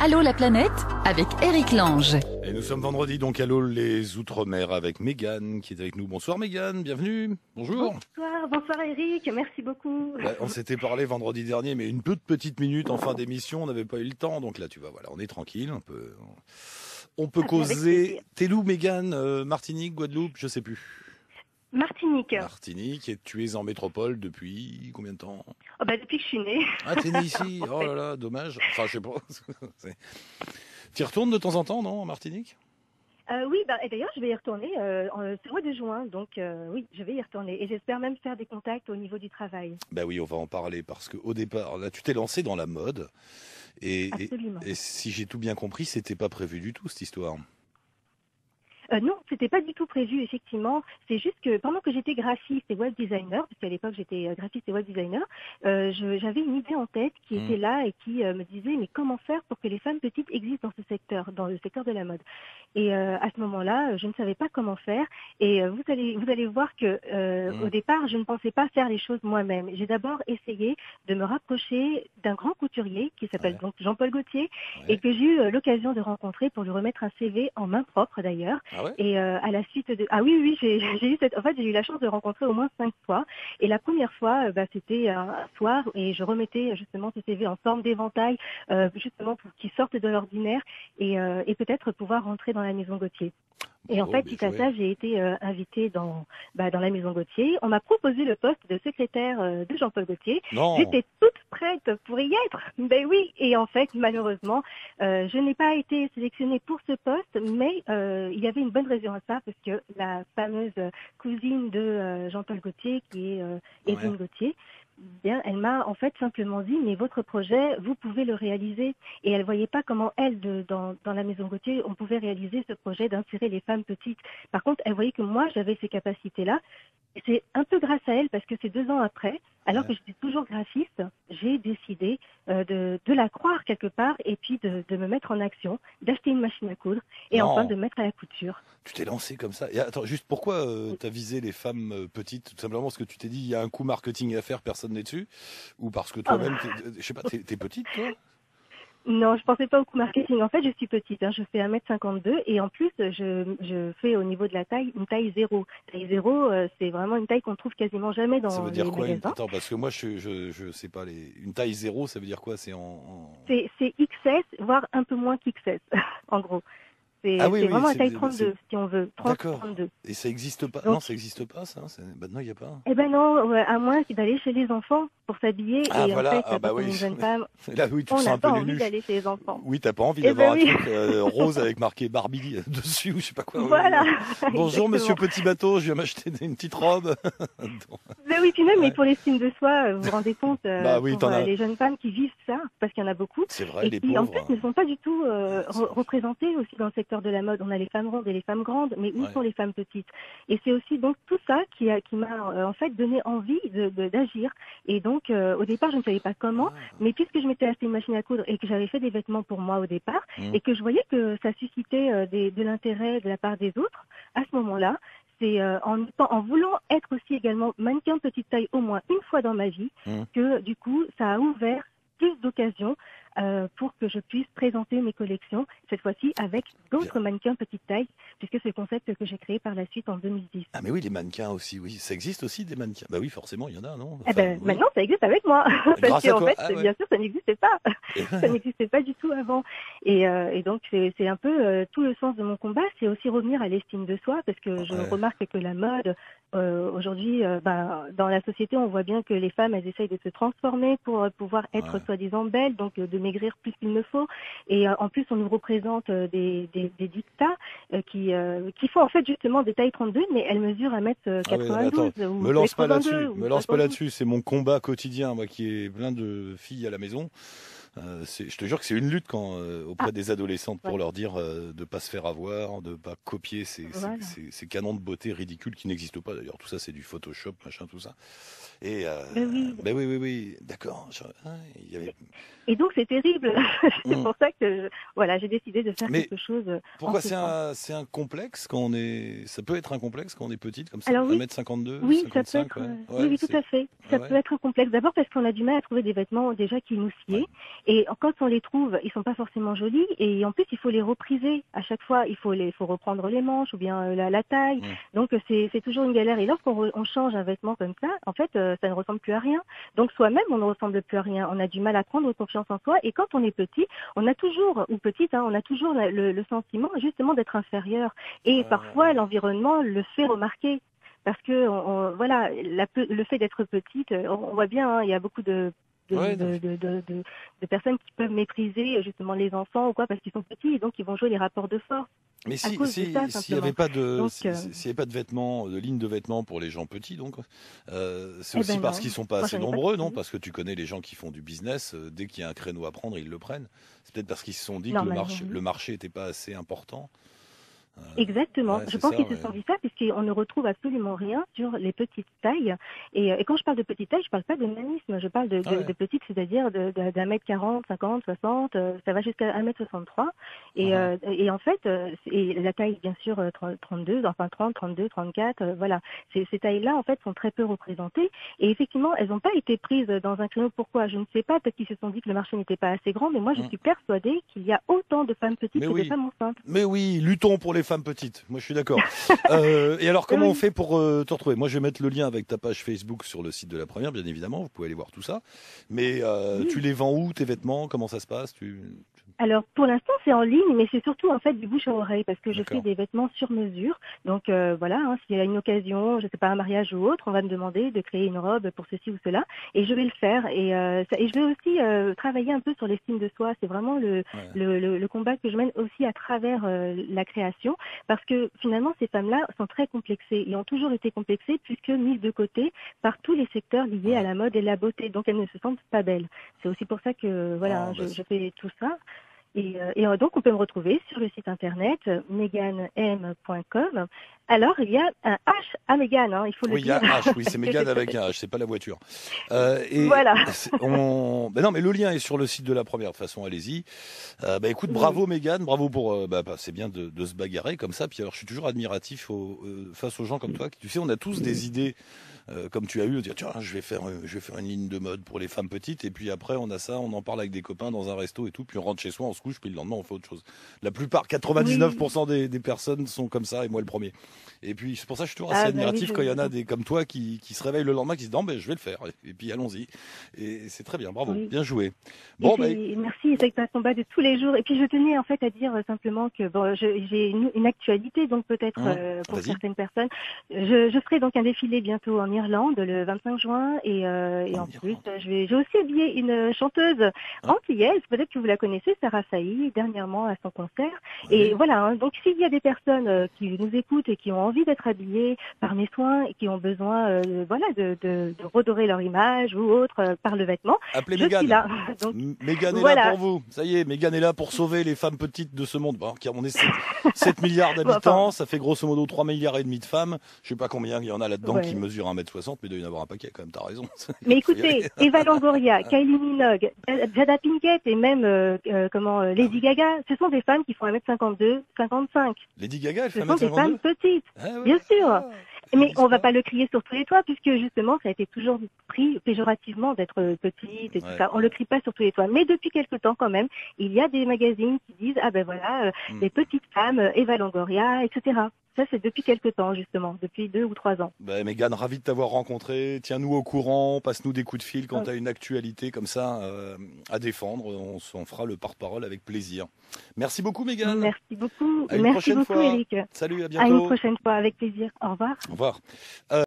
Allô la planète avec Eric Lange. Et nous sommes vendredi, donc allô les Outre-mer avec Mégane qui est avec nous. Bonsoir Mégane, bienvenue. Bonjour. Bonsoir Eric, merci beaucoup. On s'était parlé vendredi dernier, mais une toute petite minute en fin d'émission, on n'avait pas eu le temps. Donc là, tu vois, voilà, on est tranquille, on peut causer. T'es où Mégane, Martinique, Guadeloupe, je sais plus. Martinique. Martinique, et tu es en métropole depuis combien de temps? Depuis que je suis née. Ah, t'es née ici. Oh là là, dommage. Enfin, je sais pas. Tu y retournes de temps en temps, non, en Martinique? Oui, et d'ailleurs, je vais y retourner ce mois de juin. Donc, oui, je vais y retourner. Et j'espère même faire des contacts au niveau du travail. Oui, on va en parler parce qu'au départ, là, tu t'es lancé dans la mode. Et si j'ai tout bien compris, c'était pas prévu du tout, cette histoire. Non, c'était pas du tout prévu, effectivement. C'est juste que pendant que j'étais graphiste et web designer, parce qu'à l'époque j'étais graphiste et web designer, j'avais une idée en tête qui était là et qui me disait mais comment faire pour que les femmes petites existent dans ce secteur, dans le secteur de la mode. Et à ce moment-là, je ne savais pas comment faire. Et vous allez voir que au départ, je ne pensais pas faire les choses moi-même. J'ai d'abord essayé de me rapprocher d'un grand couturier qui s'appelle donc Jean-Paul Gaultier et que j'ai eu l'occasion de rencontrer pour lui remettre un CV en main propre d'ailleurs. Ah ouais. Et à la suite de oui, j'ai eu la chance de rencontrer au moins 5 fois. Et la première fois, c'était un soir et je remettais justement ce CV en forme d'éventail, justement pour qu'ils sortent de l'ordinaire et peut-être pouvoir rentrer dans la maison Gaultier. Et en fait, suite à ça, j'ai été invitée dans la maison Gaultier. On m'a proposé le poste de secrétaire de Jean-Paul Gaultier. J'étais toute prête pour y être. Oui. Et en fait, malheureusement, je n'ai pas été sélectionnée pour ce poste, mais il y avait une bonne raison à ça, parce que la fameuse cousine de Jean-Paul Gaultier, qui est Evelyne Gaultier, elle m'a en fait simplement dit mais votre projet, vous pouvez le réaliser. Et elle voyait pas comment dans la maison Gaultier, on pouvait réaliser ce projet d'insérer les femmes petites. Par contre, elle voyait que moi, j'avais ces capacités-là. Et c'est un peu grâce à elle, parce que c'est 2 ans après, alors que j'étais toujours graphiste, j'ai décidé de la croire quelque part et puis de me mettre en action, d'acheter une machine à coudre et enfin de mettre à la couture. Tu t'es lancé comme ça. Et attends, juste pourquoi tu as visé les femmes petites? Tout simplement parce que tu t'es dit il y a un coup marketing à faire, personne n'est dessus? Ou parce que toi-même, je sais pas, t'es petite toi? Non, je pensais pas au coup marketing. En fait, je suis petite, je fais 1m52 et en plus, je fais au niveau de la taille, une taille 0. Taille 0, c'est vraiment une taille qu'on trouve quasiment jamais dans les magasins. Ça veut dire quoi Attends, parce que moi, je sais pas, une taille 0, ça veut dire quoi? C'est C'est XS, voire un peu moins qu'XS, en gros. C'est vraiment la taille 32, si on veut. 30, d'accord. 32. Et ça existe pas? Non, ça existe pas, ça? Non, il n'y a pas. Non, à moins d'aller chez les enfants pour s'habiller. Ah, et voilà. en fait, quand on est une jeune femme, là, oui, tu on te sens n'a un peu pas envie nunuche. d'aller chez les enfants. Oui, t'as pas envie d'avoir un truc rose avec marqué Barbie dessus ou je sais pas quoi. Voilà. Bonjour, monsieur Petit Bateau, je viens m'acheter une petite robe. Oui, puis même, mais pour l'estime de soi, vous vous rendez compte, pour les jeunes femmes qui vivent ça, parce qu'il y en a beaucoup, c'est vrai, et qui en plus ne sont pas du tout représentées aussi dans le secteur de la mode. On a les femmes rondes et les femmes grandes, mais où sont les femmes petites? Et c'est aussi donc tout ça qui m'a en fait donné envie d'agir. Et donc au départ, je ne savais pas comment, mais puisque je m'étais acheté une machine à coudre et que j'avais fait des vêtements pour moi au départ, et que je voyais que ça suscitait de l'intérêt de la part des autres, à ce moment-là, c'est en voulant être aussi également mannequin petite taille au moins une fois dans ma vie que du coup ça a ouvert plus d'occasions pour que je puisse présenter mes collections, cette fois-ci avec d'autres mannequins petite taille, puisque c'est le concept que j'ai créé par la suite en 2010. Ah mais oui, les mannequins aussi, oui. Ça existe aussi des mannequins? Bah oui, forcément, il y en a, non? Maintenant, ça existe avec moi. Parce qu'en fait, bien sûr, ça n'existait pas. Ça n'existait pas du tout avant. Et donc, c'est un peu tout le sens de mon combat, c'est aussi revenir à l'estime de soi, parce que je remarque que la mode, aujourd'hui, dans la société, on voit bien que les femmes, elles essayent de se transformer pour pouvoir être soi-disant belles, donc de maigrir plus qu'il ne faut. Et en plus, on nous représente des dictats qui font en fait justement des tailles 32, mais elles mesurent 1m92 ou me lance pas là-dessus. 82, Me lance pas là-dessus. C'est mon combat quotidien, moi, qui est plein de filles à la maison. Je te jure que c'est une lutte auprès des adolescentes pour leur dire de pas se faire avoir, de pas copier ces canons de beauté ridicules qui n'existent pas d'ailleurs. Tout ça, c'est du Photoshop, machin, tout ça. Et oui, d'accord. Et donc c'est terrible. C'est pour ça que voilà, j'ai décidé de faire Mais quelque chose. pourquoi c'est un complexe quand on est... Ça peut être un complexe quand on est petite comme ça, Alors oui, 1m52, oui, ça peut 55, être, ouais. oui, Ouais, oui, tout c'est... à fait. Ah Ça ouais, peut être complexe. D'abord parce qu'on a du mal à trouver des vêtements déjà qui nous sied. ouais. Et quand on les trouve, ils sont pas forcément jolis. Et en plus, il faut les repriser à chaque fois. Il faut reprendre les manches ou bien la taille. Mm. Donc c'est toujours une galère. Et lorsqu'on change un vêtement comme ça, en fait, ça ne ressemble plus à rien. Donc soi-même, on ne ressemble plus à rien. On a du mal à prendre confiance en soi. Et quand on est petit, on a toujours, ou petite, hein, on a toujours le sentiment justement d'être inférieur. Et parfois, Ouais. l'environnement le fait remarquer. Parce que voilà, le fait d'être petite, on voit bien, hein, il y a beaucoup Ouais, de personnes qui peuvent mépriser justement les enfants ou quoi parce qu'ils sont petits et donc ils vont jouer les rapports de force mais à cause de ça s'il y simplement. avait pas de, Donc, s'il y avait pas de vêtements, de ligne de vêtements pour les gens petits, donc, c'est eh aussi ben parce non, qu'ils sont pas moi assez j'en ai pas nombreux, non? trouvé. Parce que tu connais les gens qui font du business, dès qu'il y a un créneau à prendre, ils le prennent. C'est peut-être parce qu'ils se sont dit que Normalement, oui. le marché était pas assez important. Exactement. Ouais, Je c'est pense ça, qu'ils se ouais. sont dit ça puisqu'on ne retrouve absolument rien sur les petites tailles. Et quand je parle de petites tailles, je parle pas de nanisme. Je parle Ah ouais. de petites, c'est-à-dire d'un mètre 40, 50, 60. Ça va jusqu'à 1m63. Mhm. Et en fait, et la taille, bien sûr, 32, enfin 30, 32, 34, voilà. Ces tailles-là, en fait, sont très peu représentées. Et effectivement, elles n'ont pas été prises dans un créneau. Pourquoi? Je ne sais pas. Peut-être qu'ils se sont dit que le marché n'était pas assez grand. Mais moi, je Mm. suis persuadée qu'il y a autant de femmes petites Mais que de oui. femmes enceintes. Mais oui, luttons pour les femmes petites. Moi, je suis d'accord. Et alors, comment on Oui. fait pour te retrouver? Moi, je vais mettre le lien avec ta page Facebook sur le site de la première, bien évidemment. Vous pouvez aller voir tout ça. Mais tu Oui. les vends où, tes vêtements? Comment ça se passe? Alors pour l'instant c'est en ligne, mais c'est surtout en fait du bouche à oreille parce que je fais D'accord. des vêtements sur mesure. Donc voilà, hein, s'il y a une occasion, je sais pas un mariage ou autre, on va me demander de créer une robe pour ceci ou cela, et je vais le faire. Et je vais aussi travailler un peu sur l'estime de soi. C'est vraiment Ouais. le combat que je mène aussi à travers la création, parce que finalement ces femmes-là sont très complexées et ont toujours été complexées puisque mises de côté par tous les secteurs liés à Ouais. la mode et la beauté. Donc elles ne se sentent pas belles. C'est aussi pour ça que voilà, Oh, hein, bah, je fais tout ça. Donc, on peut me retrouver sur le site internet meganm.com. Alors, il y a un H à Mégane, hein, il faut le oui, il y a dire. H. Oui, c'est Parce que Mégane c'est très avec un facile. H. C'est pas la voiture. Voilà. Ben non, mais le lien est sur le site de la première. De toute façon, allez-y. Bah écoute, Oui, bravo oui. Mégane, bravo pour. C'est bien de se bagarrer comme ça. Puis alors, je suis toujours admiratif face aux gens comme toi. Tu sais, on a tous des idées. Comme tu as eu, de dire tiens, je vais faire une ligne de mode pour les femmes petites, et puis après on a ça, on en parle avec des copains dans un resto et tout, puis on rentre chez soi, on se couche, puis le lendemain on fait autre chose. La plupart, Oui. 99% des personnes sont comme ça, et moi le premier. Et puis c'est pour ça que je suis toujours assez Ah, bah oui, admiratif quand il y en a je... des comme toi qui se réveillent le lendemain, qui se disent non, ben je vais le faire, et puis allons-y. Et c'est très bien, bravo, Oui. bien joué. Et Bon, bah, merci, c'est un combat de tous les jours. Et puis je tenais en fait à dire simplement que bon, j'ai une actualité, donc peut-être pour vas-y. certaines personnes, je ferai donc un défilé bientôt en Irlande le 25 juin et En en plus Irlande. j'ai aussi habillé une chanteuse Hein, antillaise, peut-être que vous la connaissez, Sarah Sahi, dernièrement à son concert. Et oui. voilà, hein, donc s'il y a des personnes qui nous écoutent et qui ont envie d'être habillées par mes soins et qui ont besoin voilà de redorer leur image ou autre par le vêtement, Appelez je suis Mégane. là. Donc Mégane est là voilà. pour vous. Ça y est, Mégane est là pour sauver les femmes petites de ce monde. Bon, car on est 7 milliards Bon, enfin, d'habitants, ça fait grosso modo 3 milliards et demi de femmes. Je sais pas combien il y en a là-dedans qui ouais. mesurent 1m60, mais il doit y en avoir un paquet quand même, t'as raison. Mais Il faut y aller. écoutez, Eva Longoria, Kylie Minogue, Jada Pinkett et même Ah Lady oui. Gaga, ce sont des femmes qui font 1m52, 55. Lady Gaga, elle Ce fait sont des femmes 1m52? petites, Ah ouais, bien sûr. ah, Mais on va l'histoire. pas le crier sur tous les toits puisque justement ça a été toujours pris péjorativement d'être petite et tout Ouais, ça. On le crie pas sur tous les toits. Mais depuis quelque temps quand même, il y a des magazines qui disent ah ben voilà Hmm. les petites femmes, Eva Longoria, etc. Ça c'est depuis quelque temps justement, depuis 2 ou 3 ans. Bah, Mégane, ravi de t'avoir rencontré. Tiens-nous au courant, passe-nous des coups de fil quand tu as une actualité comme ça à défendre. On s'en fera le porte-parole avec plaisir. Merci beaucoup, Mégane. Merci beaucoup. À une Merci prochaine beaucoup fois. Eric. Salut, à À une bientôt. prochaine fois avec plaisir. Au revoir. Au revoir.